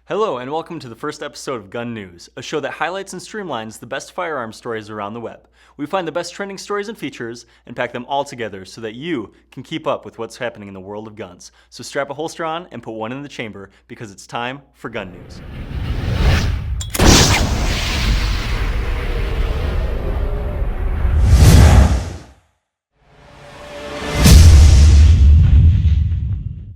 Hello and welcome to the first episode of Gun News, a show that highlights and streamlines the best firearm stories around the web. We find the best trending stories and features and pack them all together so that you can keep up with what's happening in the world of guns. So strap a holster on and put one in the chamber because it's time for Gun News.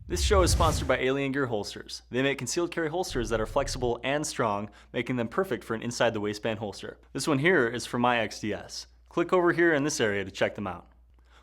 This show is sponsored by Alien Gear Holsters. They make concealed carry holsters that are flexible and strong, making them perfect for an inside the waistband holster. This one here is for my XDS. Click over here in this area to check them out.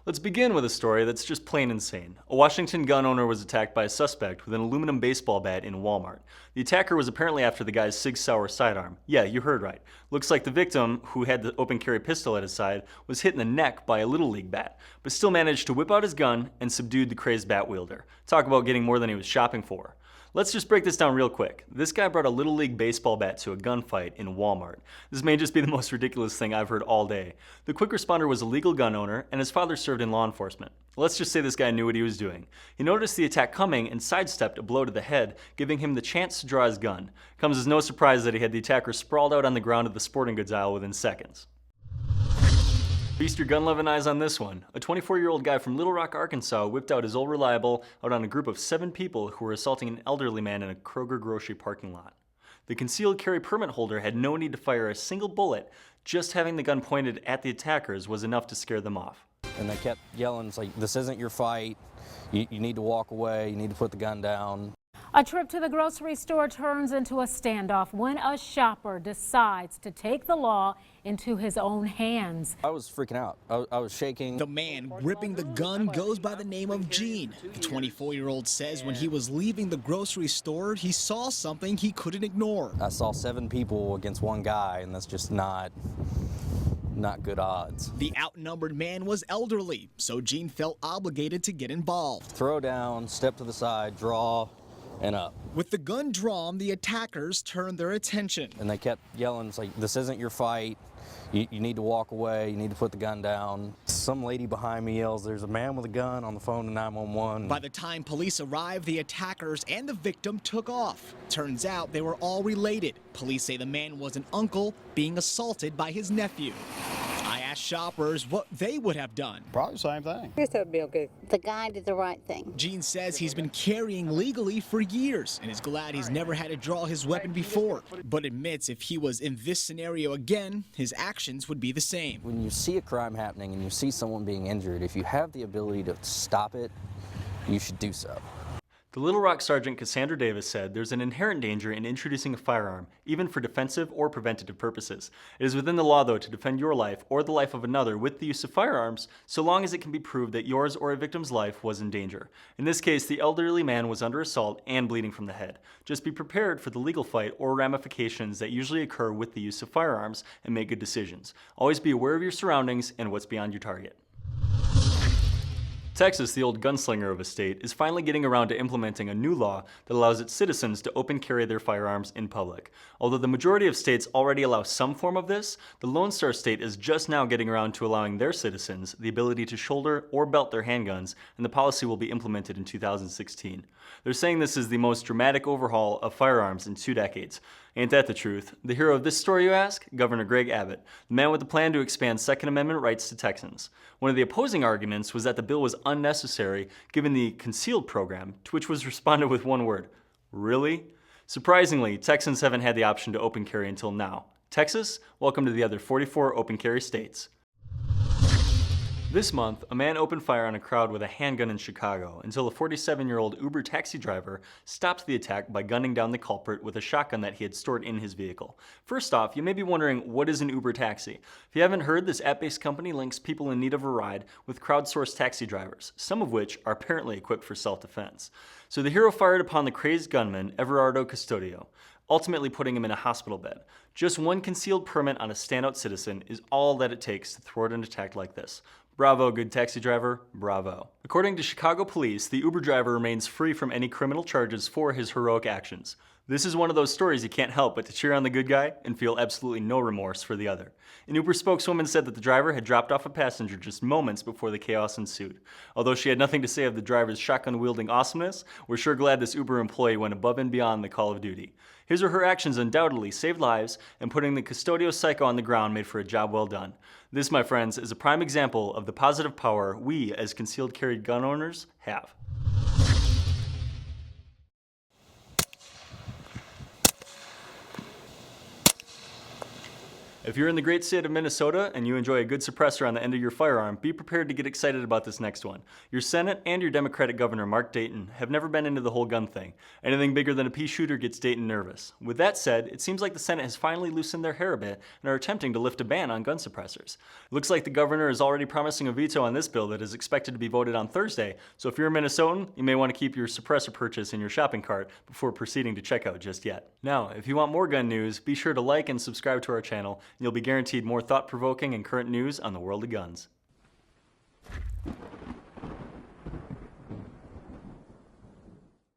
Let's begin with a story that's just plain insane. A Washington gun owner was attacked by a suspect with an aluminum baseball bat in Walmart. The attacker was apparently after the guy's Sig Sauer sidearm. Yeah, you heard right. Looks like the victim, who had the open carry pistol at his side, was hit in the neck by a Little League bat, but still managed to whip out his gun and subdued the crazed bat wielder. Talk about getting more than he was shopping for. Let's just break this down real quick. This guy brought a Little League baseball bat to a gunfight in Walmart. This may just be the most ridiculous thing I've heard all day. The quick responder was a legal gun owner, and his father served in law enforcement. Let's just say this guy knew what he was doing. He noticed the attack coming and sidestepped a blow to the head, giving him the chance to draw his gun. Comes as no surprise that he had the attacker sprawled out on the ground of the sporting goods aisle within seconds. Feast your gun-loving eyes on this one. A 24-year-old guy from Little Rock, Arkansas whipped out his old reliable out on a group of 7 people who were assaulting an elderly man in a Kroger grocery parking lot. The concealed carry permit holder had no need to fire a single bullet. Just having the gun pointed at the attackers was enough to scare them off. And they kept yelling, it's like, this isn't your fight. You need to walk away. You need to put the gun down. A trip to the grocery store turns into a standoff when a shopper decides to take the law into his own hands. I was freaking out. I was shaking. The man gripping the gun goes by the name of Gene. The 24-year-old says when he was leaving the grocery store, he saw something he couldn't ignore. I saw 7 people against one guy, and that's just not good odds. The outnumbered man was elderly, so Gene felt obligated to get involved. Throw down, step to the side, draw, and up. With the gun drawn, the attackers turned their attention. And they kept yelling, it's like, this isn't your fight. You need to walk away. You need to put the gun down. Some lady behind me yells, there's a man with a gun on the phone to 911. By the time police arrived, the attackers and the victim took off. Turns out they were all related. Police say the man was an uncle being assaulted by his nephew. I asked shoppers what they would have done. Probably the same thing. I guess that would be okay. The guy did the right thing. Gene says he's been carrying legally for years and is glad he's never had to draw his weapon before, but admits if he was in this scenario again, his actions would be the same. When you see a crime happening and you see someone being injured, if you have the ability to stop it, you should do so. The Little Rock Sergeant Cassandra Davis said there's an inherent danger in introducing a firearm, even for defensive or preventative purposes. It is within the law, though, to defend your life or the life of another with the use of firearms, so long as it can be proved that yours or a victim's life was in danger. In this case, the elderly man was under assault and bleeding from the head. Just be prepared for the legal fight or ramifications that usually occur with the use of firearms and make good decisions. Always be aware of your surroundings and what's beyond your target. Texas, the old gunslinger of a state, is finally getting around to implementing a new law that allows its citizens to open carry their firearms in public. Although the majority of states already allow some form of this, the Lone Star State is just now getting around to allowing their citizens the ability to shoulder or belt their handguns, and the policy will be implemented in 2016. They're saying this is the most dramatic overhaul of firearms in 2 decades. Ain't that the truth? The hero of this story, you ask? Governor Greg Abbott, the man with the plan to expand Second Amendment rights to Texans. One of the opposing arguments was that the bill was unnecessary given the concealed program, to which was responded with one word: really? Surprisingly, Texans haven't had the option to open carry until now. Texas, welcome to the other 44 open carry states. This month, a man opened fire on a crowd with a handgun in Chicago until a 47-year-old Uber taxi driver stopped the attack by gunning down the culprit with a shotgun that he had stored in his vehicle. First off, you may be wondering, what is an Uber taxi? If you haven't heard, this app-based company links people in need of a ride with crowdsourced taxi drivers, some of which are apparently equipped for self-defense. So the hero fired upon the crazed gunman, Everardo Custodio, ultimately putting him in a hospital bed. Just one concealed permit on a standout citizen is all that it takes to thwart an attack like this. Bravo, good taxi driver, bravo. According to Chicago police, the Uber driver remains free from any criminal charges for his heroic actions. This is one of those stories you can't help but to cheer on the good guy and feel absolutely no remorse for the other. An Uber spokeswoman said that the driver had dropped off a passenger just moments before the chaos ensued. Although she had nothing to say of the driver's shotgun-wielding awesomeness, we're sure glad this Uber employee went above and beyond the call of duty. His or her actions undoubtedly saved lives, and putting the custodial psycho on the ground made for a job well done. This, my friends, is a prime example of the positive power we, as concealed carry gun owners, have. If you're in the great state of Minnesota and you enjoy a good suppressor on the end of your firearm, be prepared to get excited about this next one. Your Senate and your Democratic Governor, Mark Dayton, have never been into the whole gun thing. Anything bigger than a pea shooter gets Dayton nervous. With that said, it seems like the Senate has finally loosened their hair a bit and are attempting to lift a ban on gun suppressors. It looks like the governor is already promising a veto on this bill that is expected to be voted on Thursday, so if you're a Minnesotan, you may want to keep your suppressor purchase in your shopping cart before proceeding to checkout just yet. Now, if you want more gun news, be sure to like and subscribe to our channel, and you'll be guaranteed more thought-provoking and current news on the world of guns.